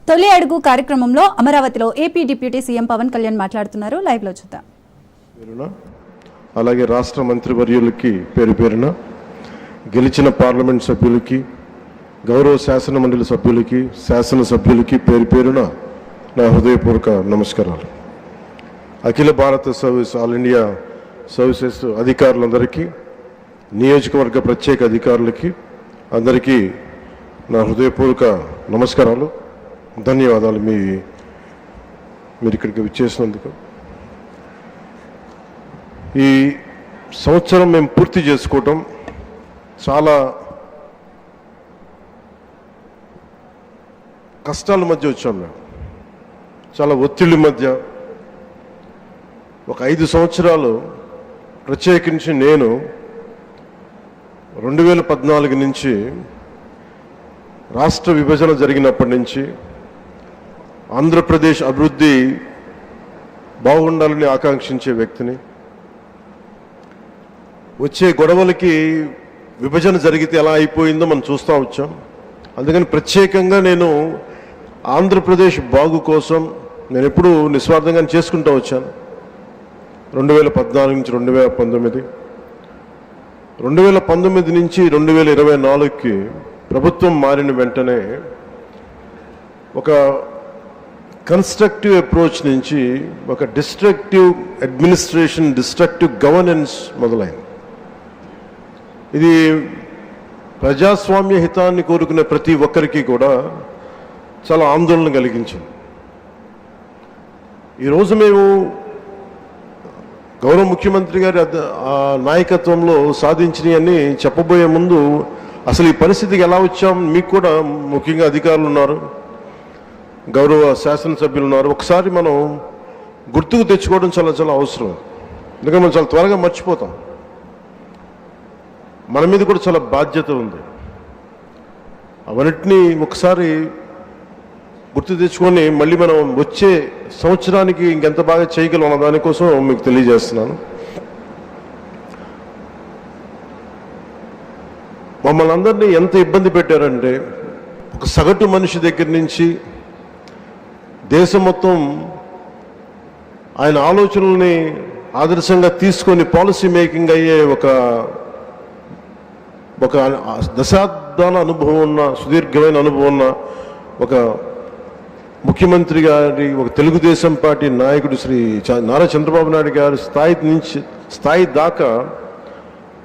తొలి అడుగు కార్యక్రమంలో అమరావతిలో AP deputy CM Pawan Kalyan మాట్లాడుతున్నారు. లైవ్ లో చూద్దాం. అలాగే రాష్ట్ర మంత్రివర్యులకి పేరు పేరున, గెలిచిన పార్లమెంట్ సభ్యులకి, గౌరవ శాసన మండలి సభ్యులకి, శాసనసభ్యులకి పేరు పేరున నా హృదయపూర్వక నమస్కారాలు. అఖిల భారత సర్వీస్ ఆల్ ఇండియా సర్వీసెస్ అధికారులందరికీ, నియోజకవర్గ ప్రత్యేక అధికారులకి అందరికీ నా హృదయపూర్వక నమస్కారాలు, ధన్యవాదాలు మీరు ఇక్కడికి విచ్చేసినందుకు. ఈ సంవత్సరం మేము పూర్తి చేసుకోవటం చాలా కష్టాల మధ్య వచ్చాం. మేము చాలా ఒత్తిళ్ళ మధ్య ఒక 5 సంవత్సరాలు, ప్రత్యేకించి నేను 2014 నుంచి రాష్ట్ర విభజన జరిగినప్పటి నుంచి ఆంధ్రప్రదేశ్ అభివృద్ధి బాగుండాలని ఆకాంక్షించే వ్యక్తిని. వచ్చే గొడవలకి విభజన జరిగితే ఎలా అయిపోయిందో మనం చూస్తూ వచ్చాం. అందుకని ప్రత్యేకంగా నేను ఆంధ్రప్రదేశ్ బాగు కోసం నేను ఎప్పుడూ నిస్వార్థంగా చేసుకుంటూ వచ్చాను. 2014 నుంచి 2019, 2019 నుంచి 2024కి ప్రభుత్వం మారిన వెంటనే ఒక కన్స్ట్రక్టివ్ అప్రోచ్ నుంచి ఒక డిస్ట్రక్టివ్ అడ్మినిస్ట్రేషన్, డిస్ట్రక్టివ్ గవర్నెన్స్ మొదలైంది. ఇది ప్రజాస్వామ్య హితాన్ని కోరుకునే ప్రతి ఒక్కరికి కూడా చాలా ఆందోళన కలిగించింది. ఈరోజు మేము గౌరవ ముఖ్యమంత్రి గారి నాయకత్వంలో సాధించినవన్నీ చెప్పబోయే ముందు అసలు ఈ పరిస్థితికి ఎలా వచ్చాం, మీకు కూడా ముఖ్యంగా అధికారులు ఉన్నారు, గౌరవ శాసనసభ్యులు ఉన్నారు, ఒకసారి మనం గుర్తుకు తెచ్చుకోవడం చాలా చాలా అవసరం. ఎందుకంటే మనం చాలా త్వరగా మర్చిపోతాం. మన మీద కూడా చాలా బాధ్యత ఉంది. అవన్నిటినీ ఒకసారి గుర్తు తెచ్చుకొని మళ్ళీ మనం వచ్చే సంవత్సరానికి ఇంకెంత బాగా చేయగలం అన్న దానికోసం మీకు తెలియజేస్తున్నాను. మమ్మల్ని అందరినీ ఎంత ఇబ్బంది పెట్టారంటే, ఒక సగటు మనిషి దగ్గర నుంచి దేశం మొత్తం ఆయన ఆలోచనల్ని ఆదర్శంగా తీసుకొని పాలసీ మేకింగ్ అయ్యే ఒక దశాబ్దాల అనుభవం ఉన్న, సుదీర్ఘమైన అనుభవం ఉన్న ఒక ముఖ్యమంత్రి గారి, ఒక తెలుగుదేశం పార్టీ నాయకుడు శ్రీ నారా చంద్రబాబు నాయుడు గారి స్థాయి దాకా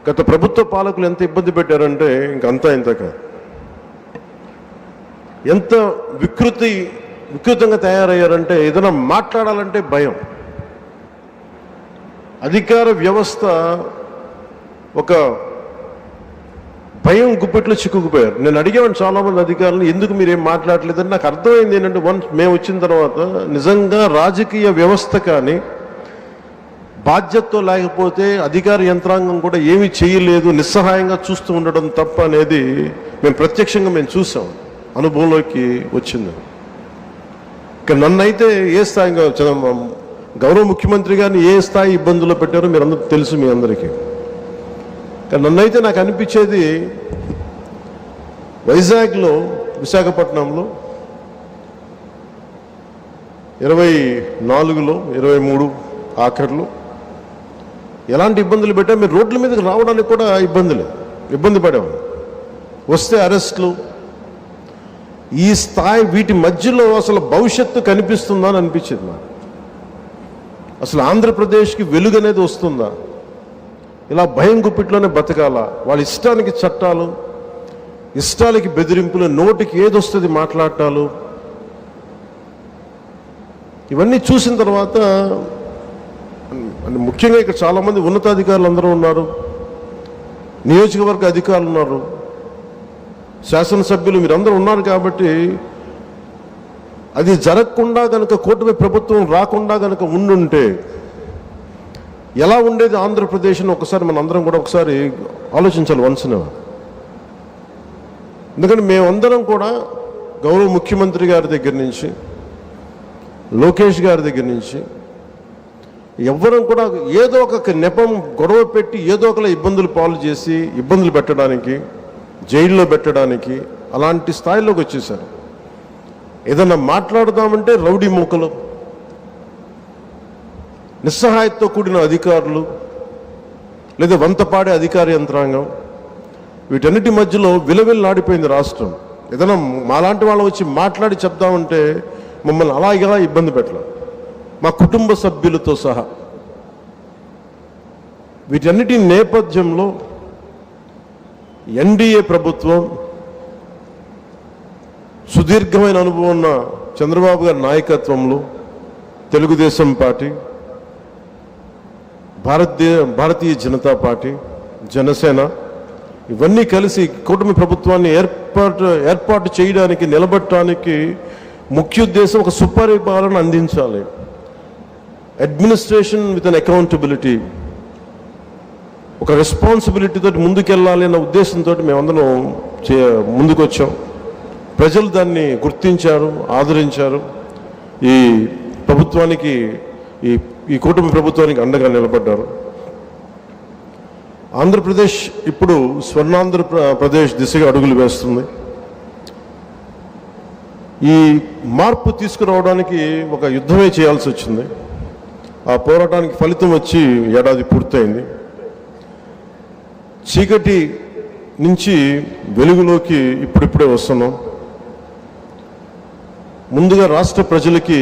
గత ప్రభుత్వ పాలకులు ఎంత ఇబ్బంది పెట్టారంటే ఇంకంతా ఇంత కాదు. ఎంత వికృతంగా తయారయ్యారంటే ఏదైనా మాట్లాడాలంటే భయం. అధికార వ్యవస్థ ఒక భయం గుప్పెట్లో చిక్కుకుపోయారు. నేను అడిగేవాడిని చాలామంది అధికారులు, ఎందుకు మీరేం మాట్లాడలేదని. నాకు అర్థమైంది ఏంటంటే, మేము వచ్చిన తర్వాత నిజంగా రాజకీయ వ్యవస్థ కానీ బాధ్యతతో లేకపోతే అధికార యంత్రాంగం కూడా ఏమీ చేయలేదు, నిస్సహాయంగా చూస్తూ ఉండడం తప్ప అనేది మేము చూసాం, అనుభవంలోకి వచ్చింది. ఇక నన్నైతే ఏ స్థాయిగా గౌరవ ముఖ్యమంత్రి గారిని ఏ స్థాయి ఇబ్బందుల్లో పెట్టారో మీరందరూ తెలుసు, మీ అందరికీ. కానీ నన్నైతే నాకు అనిపించేది, వైజాగ్లో, విశాఖపట్నంలో 24లో 23 ఆఖరిలో ఎలాంటి ఇబ్బందులు పెట్టా, మీరు రోడ్ల మీదకి రావడానికి కూడా ఇబ్బంది పడేవాళ్ళు. వస్తే అరెస్టులు. ఈ స్థాయి, వీటి మధ్యలో అసలు భవిష్యత్తు కనిపిస్తుందా అని అనిపించింది నాకు. అసలు ఆంధ్రప్రదేశ్కి వెలుగు అనేది వస్తుందా? ఇలా భయం గుప్పిట్లోనే బతకాల? వాళ్ళ ఇష్టానికి చట్టాలు, ఇష్టాలకి బెదిరింపులు, నోటికి ఏదొస్తుంది మాట్లాడటాలు, ఇవన్నీ చూసిన తర్వాత ముఖ్యంగా ఇక్కడ చాలామంది ఉన్నతాధికారులు అందరూ ఉన్నారు, నియోజకవర్గ అధికారులు ఉన్నారు, శాసనసభ్యులు మీరందరూ ఉన్నారు. కాబట్టి అది జరగకుండా కనుక, కూటమి ప్రభుత్వం రాకుండా కనుక ఉండుంటే ఎలా ఉండేది ఆంధ్రప్రదేశ్ని ఒకసారి మన అందరం కూడా ఒకసారి ఆలోచించాలి వన్స్న. ఎందుకంటే మేమందరం కూడా గౌరవ ముఖ్యమంత్రి గారి దగ్గర నుంచి, లోకేష్ గారి దగ్గర నుంచి ఎవ్వరం కూడా ఏదో ఒక నెపం గొడవ పెట్టి ఏదో ఒకలా ఇబ్బందులు పాలు చేసి, ఇబ్బందులు పెట్టడానికి, జైల్లో పెట్టడానికి అలాంటి స్థాయిలోకి వచ్చేసారు. ఏదన్నా మాట్లాడదామంటే రౌడీ మూకలు, నిస్సహాయతతో కూడిన అధికారులు, లేదా వంతపాడే అధికార యంత్రాంగం, వీటన్నిటి మధ్యలో విలవిల్లాడిపోయింది రాష్ట్రం. ఏదైనా మాలాంటి వాళ్ళు వచ్చి మాట్లాడి చెప్దామంటే మమ్మల్ని అలాగా ఇబ్బంది పెట్టాలి, మా కుటుంబ సభ్యులతో సహా. వీటన్నిటి నేపథ్యంలో ఎన్డీఏ ప్రభుత్వం, సుదీర్ఘమైన అనుభవం ఉన్న చంద్రబాబు గారి నాయకత్వంలో తెలుగుదేశం పార్టీ, భారతీయ జనతా పార్టీ, జనసేన ఇవన్నీ కలిసి కూటమి ప్రభుత్వాన్ని ఏర్పాటు చేయడానికి, నిలబెట్టడానికి ముఖ్య ఉద్దేశం ఒక సుపరిపాలన అందించాలి. అడ్మినిస్ట్రేషన్ విత్ అన్ అకౌంటబిలిటీ, ఒక రెస్పాన్సిబిలిటీ తోటి ముందుకెళ్ళాలి అన్న ఉద్దేశంతో మేమందరం ముందుకు వచ్చాం. ప్రజలు దాన్ని గుర్తించారు, ఆదరించారు. ఈ ప్రభుత్వానికి, ఈ కూటమి ప్రభుత్వానికి అండగా నిలబడ్డారు. ఆంధ్రప్రదేశ్ ఇప్పుడు స్వర్ణాంధ్రప్రదేశ్ దిశగా అడుగులు వేస్తుంది. ఈ మార్పు తీసుకురావడానికి ఒక యుద్ధమే చేయాల్సి వచ్చింది. ఆ పోరాటానికి ఫలితం వచ్చి ఏడాది పూర్తయింది. చీకటి నుంచి వెలుగులోకి ఇప్పుడిప్పుడే వస్తున్నాం. ముందుగా రాష్ట్ర ప్రజలకి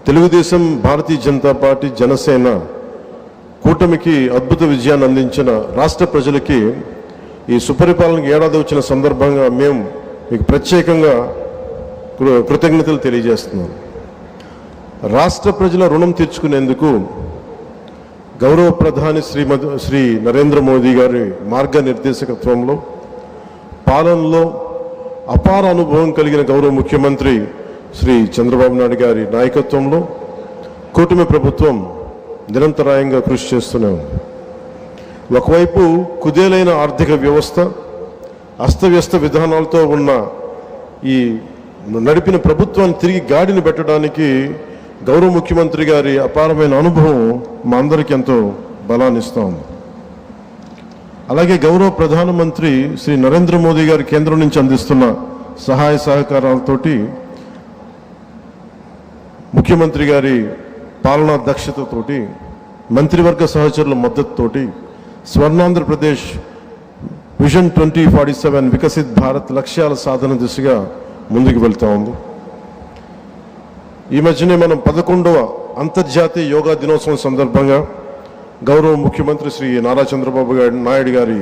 తెలుగుదేశం, భారతీయ జనతా పార్టీ, జనసేన కూటమికి అద్భుత విజయాన్ని అందించిన రాష్ట్ర ప్రజలకి ఈ సుపరిపాలనకి ఏడాది వచ్చిన సందర్భంగా మేము మీకు ప్రత్యేకంగా కృతజ్ఞతలు తెలియజేస్తున్నాం. రాష్ట్ర ప్రజల రుణం తీర్చుకునేందుకు గౌరవ ప్రధాని శ్రీ నరేంద్ర మోదీ గారి మార్గనిర్దేశకత్వంలో, పాలనలో అపార అనుభవం కలిగిన గౌరవ ముఖ్యమంత్రి శ్రీ చంద్రబాబు నాయుడు గారి నాయకత్వంలో కూటమి ప్రభుత్వం నిరంతరాయంగా కృషి చేస్తున్నాం. ఒకవైపు కుదేలైన ఆర్థిక వ్యవస్థ, అస్తవ్యస్త విధానాలతో ఉన్న ఈ నడిపిన ప్రభుత్వాన్ని తిరిగి గాడిని పెట్టడానికి గౌరవ ముఖ్యమంత్రి గారి అపారమైన అనుభవం మా అందరికీ ఎంతో బలాన్ని ఇస్తాం. అలాగే గౌరవ ప్రధానమంత్రి శ్రీ నరేంద్ర మోదీ గారు కేంద్రం నుంచి అందిస్తున్న సహాయ సహకారాలతోటి, ముఖ్యమంత్రి గారి పాలనా దక్షతతోటి, మంత్రివర్గ సహచరుల మద్దతుతోటి స్వర్ణాంధ్రప్రదేశ్ విజన్ 2047 వికసిత్ భారత్ లక్ష్యాల సాధన దిశగా ముందుకు వెళ్తా ఉంది. ఈ మధ్యనే మనం 11వ అంతర్జాతీయ యోగా దినోత్సవం సందర్భంగా గౌరవ ముఖ్యమంత్రి శ్రీ నారా చంద్రబాబు నాయుడు గారి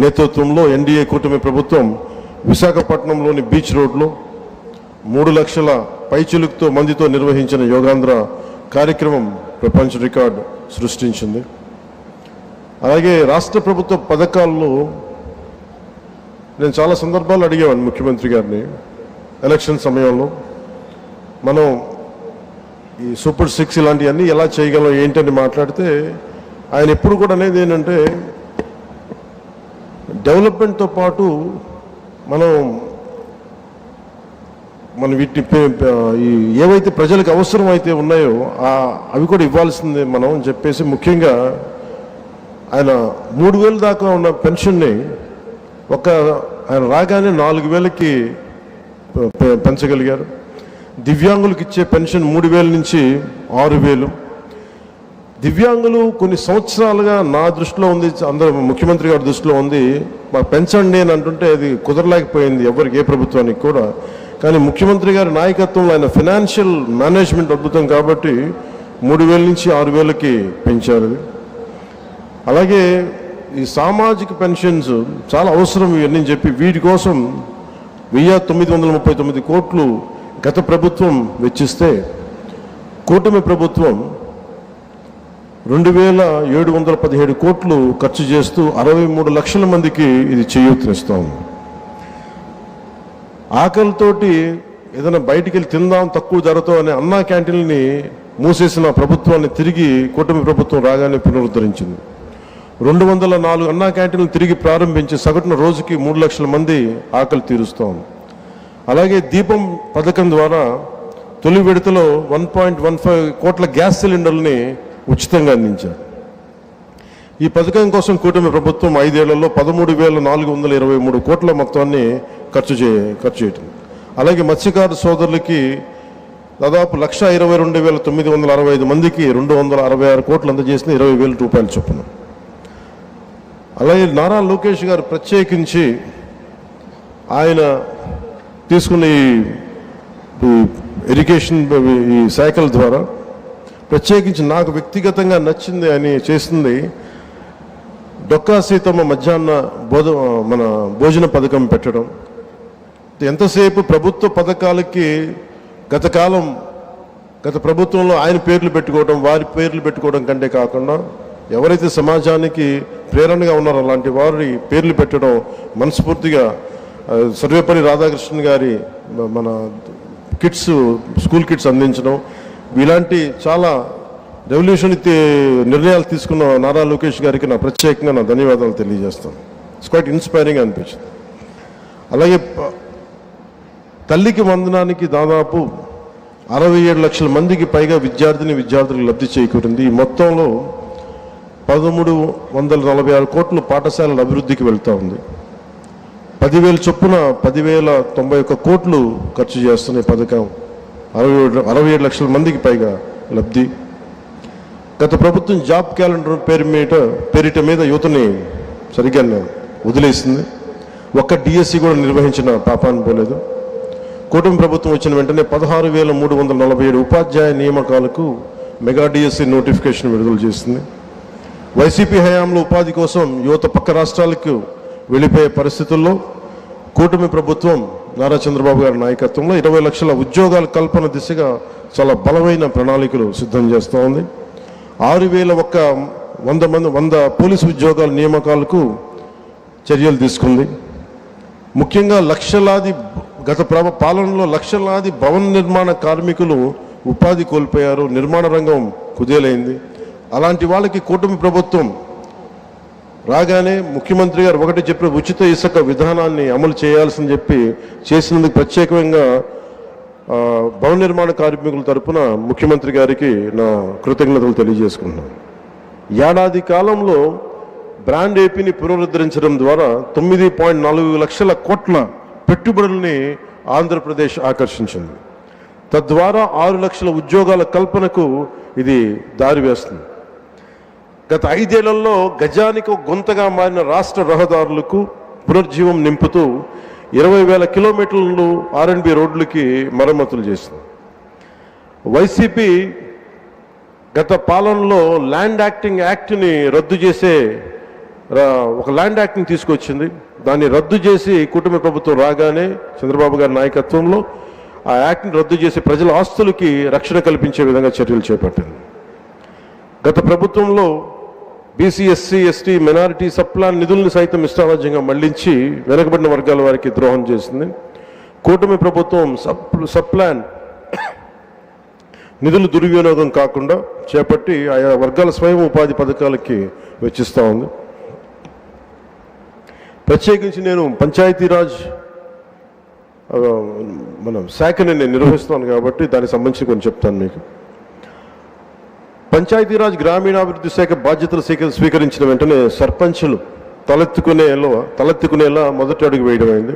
నేతృత్వంలో ఎన్డీఏ కూటమి ప్రభుత్వం విశాఖపట్నంలోని బీచ్ రోడ్లో 3 లక్షల పైచిలుకుతో మందితో నిర్వహించిన యోగాంధ్ర కార్యక్రమం ప్రపంచ రికార్డు సృష్టించింది. అలాగే రాష్ట్ర ప్రభుత్వ పథకాల్లో నేను చాలా సందర్భాలు అడిగేవాడిని ముఖ్యమంత్రి గారిని. ఎలక్షన్ సమయంలో మనం ఈ సూపర్ 6 ఇలాంటివన్నీ ఎలా చేయగలం ఏంటని మాట్లాడితే ఆయన ఎప్పుడు కూడా అనేది ఏంటంటే, డెవలప్మెంట్తో పాటు మనం వీటిని ఏవైతే ప్రజలకు అవసరం అయితే ఉన్నాయో అవి కూడా ఇవ్వాల్సిందే మనం అని చెప్పేసి, ముఖ్యంగా ఆయన 3,000 దాకా ఉన్న పెన్షన్ని ఆయన రాగానే 4,000కి పెంచగలిగారు. దివ్యాంగులకు ఇచ్చే పెన్షన్ 3,000 నుంచి 6,000. దివ్యాంగులు కొన్ని సంవత్సరాలుగా నా దృష్టిలో ఉంది, అందరూ ముఖ్యమంత్రి గారి దృష్టిలో ఉంది, మాకు పెంచండి అని అంటుంటే అది కుదరలేకపోయింది ఎవరికి, ఏ ప్రభుత్వానికి కూడా. కానీ ముఖ్యమంత్రి గారి నాయకత్వంలో ఆయన ఫైనాన్షియల్ మేనేజ్మెంట్ అద్భుతం కాబట్టి 3,000 నుంచి 6,000కి పెంచారు. అలాగే ఈ సామాజిక పెన్షన్స్ చాలా అవసరం ఇవన్నీ చెప్పి వీటి కోసం 1,939 కోట్లు గత ప్రభుత్వం వెచ్చిస్తే, కూటమి ప్రభుత్వం 2,717 కోట్లు ఖర్చు చేస్తూ 63 లక్షల మందికి ఇది చేయూతనిస్తాం. ఆకలితోటి ఏదైనా బయటికి వెళ్ళి తిందాం తక్కువ ధరతో అనే అన్నా క్యాంటీన్ని మూసేసిన ప్రభుత్వాన్ని తిరిగి కూటమి ప్రభుత్వం రాగానే పునరుద్ధరించింది. 204 అన్నా క్యాంటీన్లు తిరిగి ప్రారంభించి సగటున రోజుకి 3 లక్షల మంది ఆకలి తీరుస్తాం. అలాగే దీపం పథకం ద్వారా తొలి విడతలో 1.15 కోట్ల గ్యాస్ సిలిండర్లని ఉచితంగా అందించారు. ఈ పథకం కోసం కూటమి ప్రభుత్వం 5 ఏళ్లలో 13,423 కోట్ల మొత్తాన్ని ఖర్చు చేయటం. అలాగే మత్స్యకారు సోదరులకి దాదాపు 1,22,965 మందికి 266 కోట్లు అందజేసిన 20,000 రూపాయలు చొప్పున. అలాగే నారా లోకేష్ గారు ప్రత్యేకించి ఆయన తీసుకున్న ఈ ఇరిగేషన్ ఈ శాఖల ద్వారా ప్రత్యేకించి నాకు వ్యక్తిగతంగా నచ్చింది అని చేసింది డొక్కా సీతమ్మ మధ్యాహ్న భోజన పథకం పెట్టడం. ఎంతసేపు ప్రభుత్వ పథకాలకి గత ప్రభుత్వంలో ఆయన పేర్లు పెట్టుకోవడం, వారి పేర్లు పెట్టుకోవడం కంటే కాకుండా ఎవరైతే సమాజానికి ప్రేరణగా ఉన్నారో అలాంటి వారి పేర్లు పెట్టడం మనస్ఫూర్తిగా సర్వేపల్లి రాధాకృష్ణన్ గారి మన స్కూల్ కిట్స్ అందించడం, ఇలాంటి చాలా రెవల్యూషన్ నిర్ణయాలు తీసుకున్న నారా లోకేష్ గారికి నా ప్రత్యేకంగా నా ధన్యవాదాలు తెలియజేస్తాను. ఇట్స్ క్వైట్ ఇన్స్పైరింగ్ అనిపించింది. అలాగే తల్లికి వందనానికి దాదాపు 67 లక్షల మందికి పైగా విద్యార్థులకు లబ్ధి చేకూరింది. ఈ మొత్తంలో 1,346 కోట్లు పాఠశాలల అభివృద్ధికి వెళ్తూ ఉంది. 10,000 చొప్పున 10,091 కోట్లు ఖర్చు చేస్తున్న ఈ పథకం 67 లక్షల మందికి పైగా లబ్ధి. గత ప్రభుత్వం జాబ్ క్యాలెండర్ పేరిట మీద యువతని సరిగ్గా వదిలేసింది. ఒక్క డిఎస్సి కూడా నిర్వహించిన పాపాన్ని పోలేదు. కూటమి ప్రభుత్వం వచ్చిన వెంటనే 16,347 ఉపాధ్యాయ నియామకాలకు మెగా డిఎస్సి నోటిఫికేషన్ విడుదల చేసింది. వైసీపీ హయాంలో ఉపాధి కోసం యువత పక్క రాష్ట్రాలకు వెళ్ళిపోయే పరిస్థితుల్లో కూటమి ప్రభుత్వం నారా చంద్రబాబు గారి నాయకత్వంలో 20 లక్షల ఉద్యోగాల కల్పన దిశగా చాలా బలమైన ప్రణాళికలు సిద్ధం చేస్తూ ఉంది. 6,100 పోలీసు ఉద్యోగాల నియామకాలకు చర్యలు తీసుకుంది. ముఖ్యంగా గత పాలనలో లక్షలాది భవన నిర్మాణ కార్మికులు ఉపాధి కోల్పోయారు. నిర్మాణ రంగం కుదేలైంది. అలాంటి వాళ్ళకి కూటమి ప్రభుత్వం రాగానే ముఖ్యమంత్రి గారు ఒకటి చెప్పిన ఉచిత ఇసుక విధానాన్ని అమలు చేయాల్సింది చెప్పి చేసినందుకు ప్రత్యేకంగా భవన నిర్మాణ కార్మికుల తరపున ముఖ్యమంత్రి గారికి నా కృతజ్ఞతలు తెలియజేసుకుంటున్నాను. ఏడాది కాలంలో బ్రాండ్ ఏపీని పునరుద్ధరించడం ద్వారా 9.4 లక్షల కోట్ల పెట్టుబడుల్ని ఆంధ్రప్రదేశ్ ఆకర్షించింది. తద్వారా 6 లక్షల ఉద్యోగాల కల్పనకు ఇది దారి వేస్తుంది. గత 5 ఏళ్లలో గజానికి గొంతగా మారిన రాష్ట్ర రహదారులకు పునర్జీవం నింపుతూ 20,000 కిలోమీటర్లు R&B రోడ్లకి మరమ్మతులు చేసింది. వైసీపీ గత పాలనలో ల్యాండ్ యాక్ట్ని రద్దు చేసే ఒక ల్యాండ్ యాక్ట్ని తీసుకొచ్చింది. దాన్ని రద్దు చేసి కూటమి ప్రభుత్వం రాగానే చంద్రబాబు గారి నాయకత్వంలో ఆ యాక్ట్ని రద్దు చేసి ప్రజల ఆస్తులకి రక్షణ కల్పించే విధంగా చర్యలు చేపట్టింది. గత ప్రభుత్వంలో BC, SC, ST, minority sub plan నిధులను సైతం ఇష్టారాజ్యంగా మళ్లించి వెనుకబడిన వర్గాల వారికి ద్రోహం చేసింది. కూటమి ప్రభుత్వం సప్లాన్ నిధులు దుర్వినియోగం కాకుండా చేపట్టి ఆయా వర్గాల స్వయం ఉపాధి పథకాలకి వెచ్చిస్తూ ఉంది. ప్రత్యేకించి నేను పంచాయతీరాజ్ శాఖని నేను నిర్వహిస్తాను కాబట్టి దానికి సంబంధించి కొంచెం చెప్తాను మీకు. పంచాయతీరాజ్ గ్రామీణాభివృద్ధి శాఖ బాధ్యతలు స్వీకరించిన వెంటనే సర్పంచులు తలెత్తుకునేలా మొదటి అడుగు వేయడమైంది.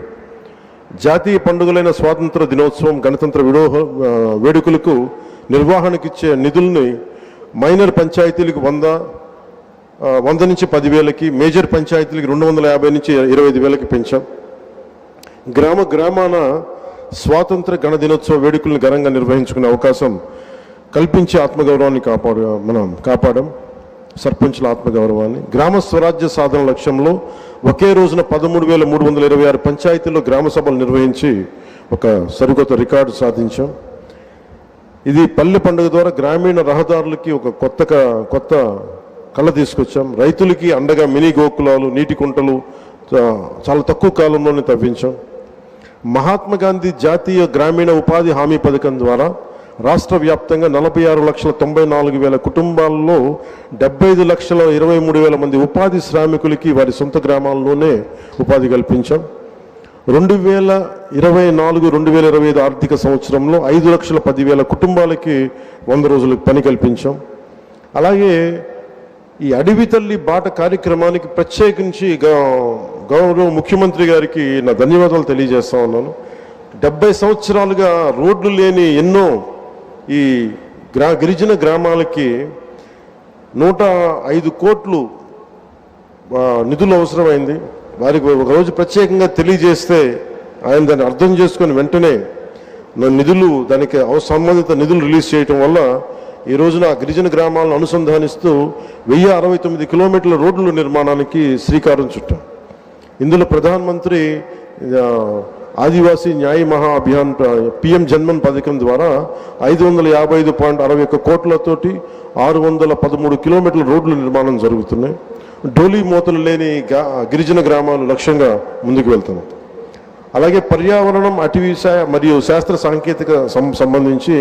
జాతీయ పండుగలైన స్వాతంత్ర దినోత్సవం, గణతంత్ర వేడుకలకు నిర్వహణకిచ్చే నిధుల్ని మైనర్ పంచాయతీలకు 100 నుంచి 10,000కి, మేజర్ పంచాయతీలకు 250 నుంచి 25,000కి పెంచాం. గ్రామాన స్వాతంత్ర గణ దినోత్సవ వేడుకలను ఘనంగా నిర్వహించుకునే అవకాశం కల్పించి ఆత్మగౌరవాన్ని కాపాడాం. సర్పంచుల ఆత్మగౌరవాన్ని. గ్రామ స్వరాజ్య సాధన లక్ష్యంలో ఒకే రోజున 13,326 పంచాయతీల్లో గ్రామ సభలు నిర్వహించి ఒక సరికొత్త రికార్డు సాధించాం. ఇది పల్లె పండుగ ద్వారా గ్రామీణ రహదారులకి ఒక కొత్త కళ తీసుకొచ్చాం. రైతులకి అండగా మినీ గోకులాలు, నీటి కుంటలు చాలా తక్కువ కాలంలోనే తవ్వించాం. మహాత్మా గాంధీ జాతీయ గ్రామీణ ఉపాధి హామీ పథకం ద్వారా రాష్ట్ర వ్యాప్తంగా 46,94,000 కుటుంబాల్లో 75,23,000 మంది ఉపాధి శ్రామికులకి వారి సొంత గ్రామాల్లోనే ఉపాధి కల్పించాం. 2024-2025 ఆర్థిక సంవత్సరంలో 5,10,000 కుటుంబాలకి 100 రోజులకు పని కల్పించాం. అలాగే ఈ అడవి తల్లి బాట కార్యక్రమానికి ప్రత్యేకించి గౌరవ ముఖ్యమంత్రి గారికి నా ధన్యవాదాలు తెలియజేస్తా ఉన్నాను. 70 సంవత్సరాలుగా రోడ్లు లేని ఎన్నో ఈ గిరిజన గ్రామాలకి 105 కోట్లు నిధులు అవసరమైంది. వారికి ఒకరోజు ప్రత్యేకంగా తెలియజేస్తే ఆయన దాన్ని అర్థం చేసుకొని వెంటనే నిధులు దానికి సంబంధిత నిధులు రిలీజ్ చేయటం వల్ల ఈ రోజున ఆ గిరిజన గ్రామాలను అనుసంధానిస్తూ 1069 కిలోమీటర్ల రోడ్ల నిర్మాణానికి శ్రీకారం చుట్టాం. ఇందులో ప్రధానమంత్రి ఆదివాసీ న్యాయ మహా అభియాన్ పిఎం జన్మన్ పథకం ద్వారా 555.61 కోట్లతోటి 613 కిలోమీటర్ల రోడ్ల నిర్మాణం జరుగుతున్నాయి. డోలీ మూతలు లేని గిరిజన గ్రామాలు లక్ష్యంగా ముందుకు వెళ్తున్నాం. అలాగే పర్యావరణం, అటవీ మరియు శాస్త్ర సాంకేతిక సంబంధించి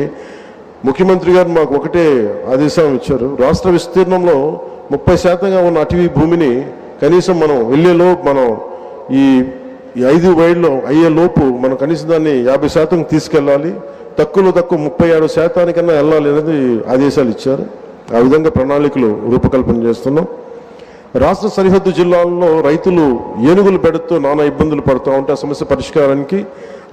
ముఖ్యమంత్రి గారు మాకు ఒకటే ఆదేశం ఇచ్చారు. రాష్ట్ర విస్తీర్ణంలో 30% ఉన్న అటవీ భూమిని కనీసం మనం మనం ఈ 5 వైడ్లో అయ్యేలోపు మనం కనీసం దాన్ని 50% తీసుకెళ్ళాలి, తక్కువ 37% వెళ్ళాలి అనేది ఆదేశాలు ఇచ్చారు. ఆ విధంగా ప్రణాళికలు రూపకల్పన చేస్తున్నాం. రాష్ట్ర సరిహద్దు జిల్లాల్లో రైతులు ఏనుగులు పెడుతూ నానా ఇబ్బందులు పడుతూ ఉంటే ఆ సమస్య పరిష్కారానికి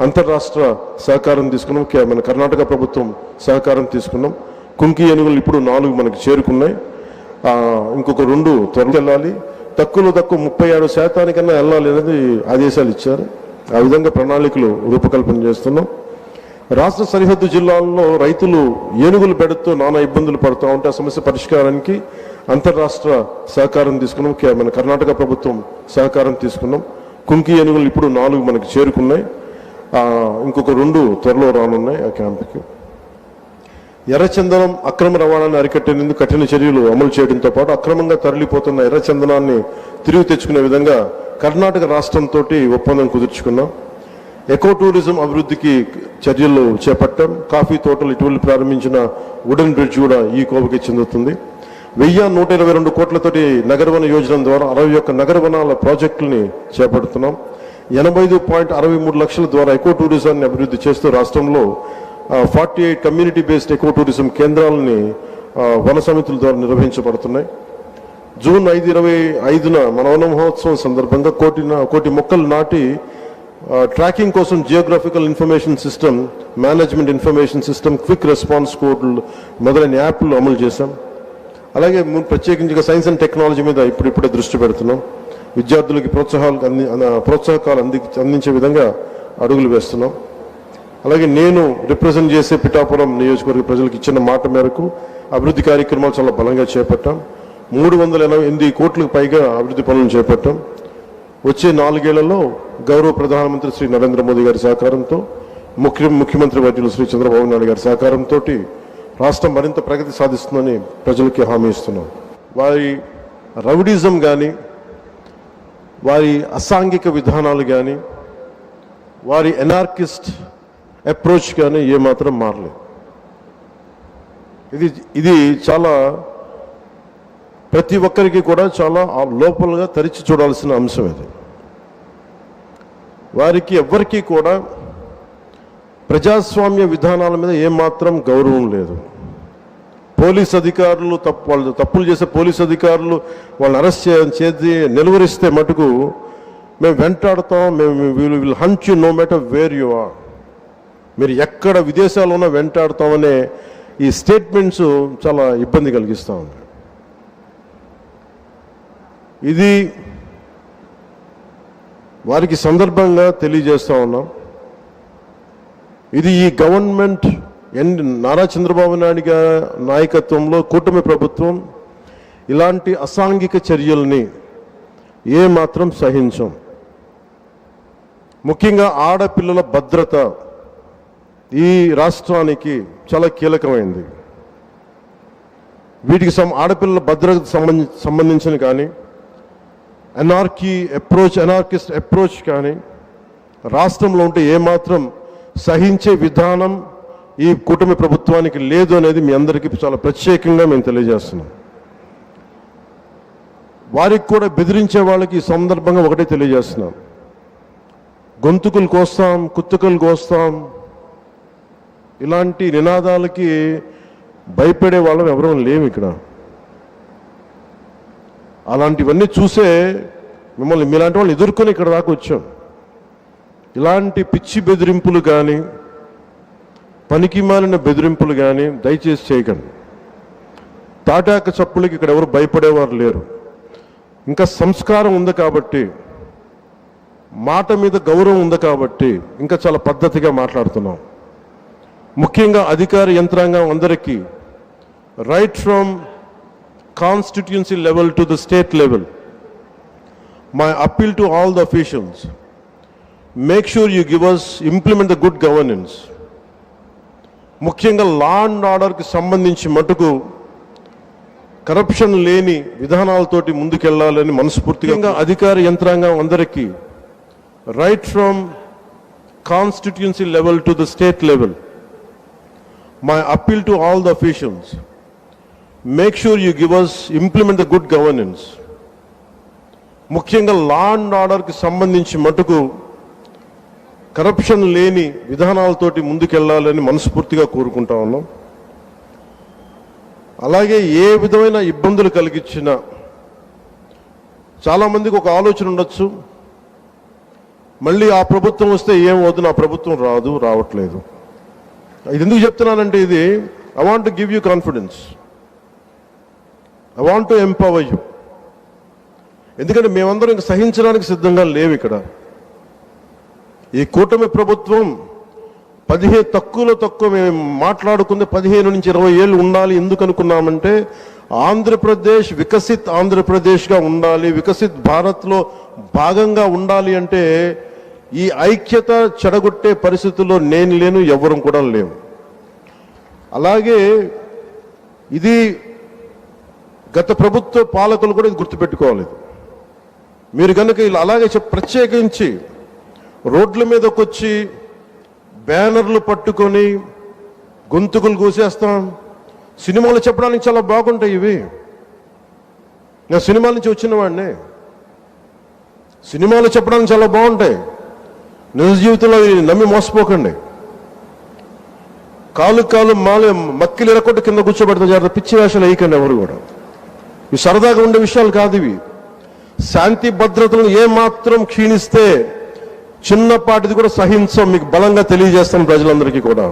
అంతర్రాష్ట్ర సహకారం తీసుకున్నాం. మన కర్ణాటక ప్రభుత్వం సహకారం తీసుకున్నాం. కుంకి ఏనుగులు ఇప్పుడు 4 మనకి చేరుకున్నాయి. ఇంకొక 2 త్వరలో వెళ్ళాలి, తక్కువ 37% వెళ్ళాలి అనేది ఆదేశాలు ఇచ్చారు. ఆ విధంగా ప్రణాళికలు రూపకల్పన చేస్తున్నాం. రాష్ట్ర సరిహద్దు జిల్లాల్లో రైతులు ఏనుగులు పెడుతూ నానా ఇబ్బందులు పడుతూ ఉంటే ఆ సమస్య పరిష్కారానికి అంతర్రాష్ట్ర సహకారం తీసుకున్నాం. మన కర్ణాటక ప్రభుత్వం సహకారం తీసుకున్నాం. కుంకి ఏనుగులు ఇప్పుడు 4 మనకి చేరుకున్నాయి. ఇంకొక 2 త్వరలో రానున్నాయి ఆ క్యాంపుకి. ఎర్రచందనం అక్రమ రవాణాన్ని అరికట్టేందుకు కఠిన చర్యలు అమలు చేయడంతో పాటు అక్రమంగా తరలిపోతున్న ఎర్రచందనాన్ని తిరిగి తెచ్చుకునే విధంగా కర్ణాటక రాష్ట్రంతో ఒప్పందం కుదుర్చుకున్నాం. ఎకో టూరిజం అభివృద్ధికి చర్యలు చేపట్టాం. కాఫీ తోటలు ఇటీవల ప్రారంభించిన వుడెన్ బ్రిడ్జ్ కూడా ఈ కోవకి చెందుతుంది. 1122 కోట్లతోటి నగరవన యోజన ద్వారా 61 నగరవనాల ప్రాజెక్టులని చేపడుతున్నాం. 85.63 లక్షల ద్వారా ఎకో టూరిజాన్ని అభివృద్ధి చేస్తూ రాష్ట్రంలో 48 కమ్యూనిటీ బేస్డ్ ఎకో టూరిజం కేంద్రాలని వన సమితుల ద్వారా నిర్వహించబడుతున్నాయి. జూన్ 5, 25 మన వన మహోత్సవం సందర్భంగా 1 కోటి మొక్కలు నాటి ట్రాకింగ్ కోసం geographical information system, management information system, quick response కోడ్లు మొదలైన యాప్లు అమలు చేశాం. అలాగే ప్రత్యేకించి సైన్స్ అండ్ టెక్నాలజీ మీద ఇప్పుడిప్పుడే దృష్టి పెడుతున్నాం. విద్యార్థులకి ప్రోత్సాహకాలు అందించే విధంగా అడుగులు వేస్తున్నాం. అలాగే నేను రిప్రజెంట్ చేసే పిఠాపురం నియోజకవర్గ ప్రజలకు ఇచ్చిన మాట మేరకు అభివృద్ధి కార్యక్రమాలు చాలా బలంగా చేపట్టాం. 388 కోట్లకు పైగా అభివృద్ధి పనులను చేపట్టాం. వచ్చే 4 ఏళ్లలో గౌరవ ప్రధానమంత్రి శ్రీ నరేంద్ర మోదీ గారి సహకారంతో, ముఖ్యమంత్రి వర్యులు శ్రీ చంద్రబాబు నాయుడు గారి సహకారంతో రాష్ట్రం మరింత ప్రగతి సాధిస్తుందని ప్రజలకి హామీ ఇస్తున్నాం. వారి రౌడీజం కానీ, వారి అసాంఘిక విధానాలు కానీ, వారి ఎనార్కిస్ట్ అప్రోచ్ కానీ ఏమాత్రం మారలేదు. ఇది చాలా ప్రతి ఒక్కరికి కూడా చాలా లోపలగా తరిచి చూడాల్సిన అంశం ఇది. వారికి ఎవ్వరికీ కూడా ప్రజాస్వామ్య విధానాల మీద ఏమాత్రం గౌరవం లేదు. పోలీస్ అధికారులు వాళ్ళు తప్పులు చేసే పోలీస్ అధికారులు వాళ్ళని అరెస్ట్ చేసి నిలువరిస్తే మటుకు మేము వెంటాడుతాం, మేము will hunt you no matter where you are, మీరు ఎక్కడ విదేశాల్లో ఉన్నా వెంటాడుతామనే ఈ స్టేట్మెంట్స్ చాలా ఇబ్బంది కలిగిస్తూ ఉంది. ఇది వారికి సందర్భంగా తెలియజేస్తూ ఉన్నాం. ఇది ఈ గవర్నమెంట్ నారా చంద్రబాబు నాయుడు గారి నాయకత్వంలో కూటమి ప్రభుత్వం ఇలాంటి అసాంఘిక చర్యల్ని ఏమాత్రం సహించం. ముఖ్యంగా ఆడపిల్లల భద్రత ఈ రాష్ట్రానికి చాలా కీలకమైంది. వీటికి ఆడపిల్లల భద్రతకు సంబంధించిన కానీ, ఎనార్కిస్ట్ అప్రోచ్ కానీ రాష్ట్రంలో ఉంటే ఏమాత్రం సహించే విధానం ఈ కూటమి ప్రభుత్వానికి లేదు అనేది మీ అందరికీ చాలా ప్రత్యేకంగా మేము తెలియజేస్తున్నాం. వారికి కూడా బెదిరించే వాళ్ళకి ఈ సందర్భంగా ఒకటే తెలియజేస్తున్నాం, గొంతుకులు కోస్తాం, కుత్తుకలు కోస్తాం, ఇలాంటి నినాదాలకి భయపడే వాళ్ళం ఎవరూ లేము ఇక్కడ. అలాంటివన్నీ చూసే మీలాంటి వాళ్ళు ఎదుర్కొని ఇక్కడ దాకా వచ్చాం. ఇలాంటి పిచ్చి బెదిరింపులు కానీ పనికిమాలిన బెదిరింపులు కానీ దయచేసి చేయకండి. తాటాక చప్పులకి ఇక్కడ ఎవరు భయపడేవారు లేరు. ఇంకా సంస్కారం ఉంది కాబట్టి, మాట మీద గౌరవం ఉంది కాబట్టి ఇంకా చాలా పద్ధతిగా మాట్లాడుతున్నాం. ముఖ్యంగా అధికార యంత్రాంగం అందరికీ right from constituency level to the state level, my appeal to all the officials, make sure you give us implement the good governance. ముఖ్యంగా లా అండ్ ఆర్డర్కి సంబంధించి మటుకు కరప్షన్ లేని విధానాలతోటి ముందుకెళ్లాలని మనస్ఫూర్తిగా అధికార యంత్రాంగం అందరికీ right from constituency level to the state level, my appeal to all the officials, make sure you give us implement the good governance. ముఖ్యంగా లా అండ్ ఆర్డర్కి సంబంధించి మటుకు కరప్షన్ లేని విధానాలతోటి ముందుకెళ్లాలని మనస్ఫూర్తిగా కోరుకుంటా ఉన్నాం. అలాగే ఏ విధమైన ఇబ్బందులు కలిగించినా, చాలామందికి ఒక ఆలోచన ఉండొచ్చు, మళ్ళీ ఆ ప్రభుత్వం వస్తే ఏమవుతుంది, ఆ ప్రభుత్వం రావట్లేదు. ఇది ఎందుకు చెప్తున్నానంటే, ఇది I want to give you confidence, I want to empower you. ఎందుకంటే మేమందరం ఇంక సహించడానికి సిద్ధంగా లేవు. ఇక్కడ ఈ కూటమి ప్రభుత్వం తక్కువ మేము మాట్లాడుకుంది 15 నుంచి 20 ఏళ్ళు ఉండాలి. ఎందుకు అనుకున్నామంటే, ఆంధ్రప్రదేశ్ వికసిత్ ఆంధ్రప్రదేశ్గా ఉండాలి, వికసిత్ భారత్లో భాగంగా ఉండాలి. అంటే ఈ ఐక్యత చెడగొట్టే పరిస్థితుల్లో నేను లేను, ఎవరం కూడా లేవు. అలాగే ఇది గత ప్రభుత్వ పాలకులు కూడా ఇది గుర్తుపెట్టుకోవాలి. మీరు కనుక ఇలా అలాగే ప్రత్యేకించి రోడ్ల మీదకి వచ్చి బ్యానర్లు పట్టుకొని గొంతుకులు కూసేస్తాం. సినిమాలు చెప్పడానికి చాలా బాగుంటాయి ఇవి. నేను సినిమాల నుంచి వచ్చిన వాడిని. సినిమాలు చెప్పడానికి చాలా బాగుంటాయి, నిజ జీవితంలో నమ్మి మోసపోకండి. కాలు మక్కిలు ఎరకొట్టు కింద కూర్చోబెడతా జాగ్రత్త. పిచ్చి వేషాలు వేయకండి ఎవరు కూడా. ఇవి సరదాగా ఉండే విషయాలు కాదు ఇవి. శాంతి భద్రతలను ఏమాత్రం క్షీణిస్తే చిన్నపాటిది కూడా సహించం. మీకు బలంగా తెలియజేస్తాం ప్రజలందరికీ కూడా.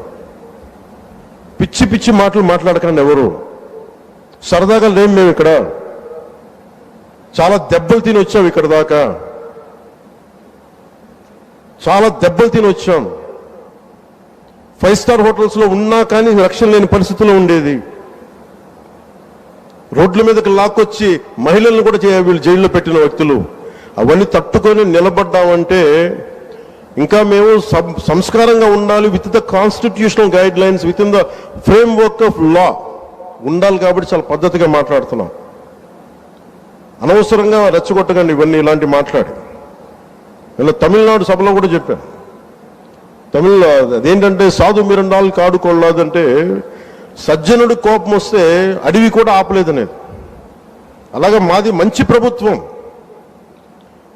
పిచ్చి పిచ్చి మాటలు మాట్లాడకండి ఎవరు. సరదాగా లేం మేము ఇక్కడ. చాలా దెబ్బలు తిని వచ్చాం ఇక్కడ దాకా, చాలా దెబ్బలు తిని వచ్చాం. 5 స్టార్ హోటల్స్లో ఉన్నా కానీ రక్షణ లేని పరిస్థితుల్లో ఉండేది. రోడ్ల మీదకి లాక్కొచ్చి మహిళలను కూడా వీళ్ళు జైల్లో పెట్టిన వ్యక్తులు. అవన్నీ తట్టుకొని నిలబడ్డామంటే ఇంకా మేము సంస్కారంగా ఉండాలి. With the constitutional guide lines, with in the frame work of law ఉండాలి. కాబట్టి చాలా పద్ధతిగా మాట్లాడుతున్నాం. అనవసరంగా రెచ్చగొట్టకండి ఇవన్నీ ఇలాంటి మాట్లాడి. ఇలా తమిళనాడు సభలో కూడా చెప్పాను. అదేంటంటే సాధు మిరండాలు కాడుకోలేదంటే, సజ్జనుడు కోపం వస్తే అడవి కూడా ఆపలేదనేది. అలాగే మాది మంచి ప్రభుత్వం.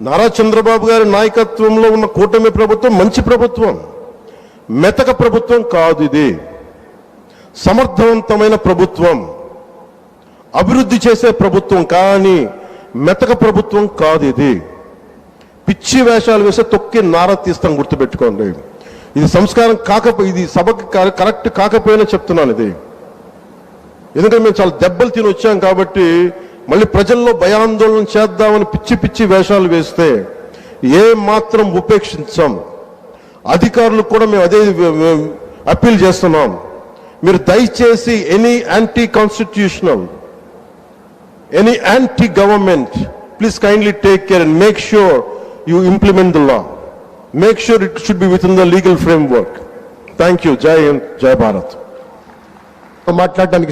నారా చంద్రబాబు గారి నాయకత్వంలో ఉన్న కూటమి ప్రభుత్వం మంచి ప్రభుత్వం, మెతక ప్రభుత్వం కాదు. ఇది సమర్థవంతమైన ప్రభుత్వం, అభివృద్ధి చేసే ప్రభుత్వం, కానీ మెతక ప్రభుత్వం కాదు. ఇది పిచ్చి వేషాలు వేస్తే తొక్కి నారా తీస్తాం, గుర్తుపెట్టుకోండి. ఇది సంస్కారం ఇది సభకి కరెక్ట్ కాకపోయినా చెప్తున్నాను ఇది. ఎందుకంటే మేము చాలా దెబ్బలు తిని వచ్చాం కాబట్టి మళ్ళీ ప్రజల్లో భయాందోళన చేద్దామని పిచ్చి పిచ్చి వేషాలు వేస్తే ఏ మాత్రం ఉపేక్షించాం. అధికారులకు కూడా మేము అదే అప్పీల్ చేస్తున్నాం. మీరు దయచేసి any anti constitutional, any anti government, please kindly take care and make sure you implement the law. Make sure it should be with in the legal frame work. Thank you. జై హింద్, జై భారత్. మాట్లాడడానికి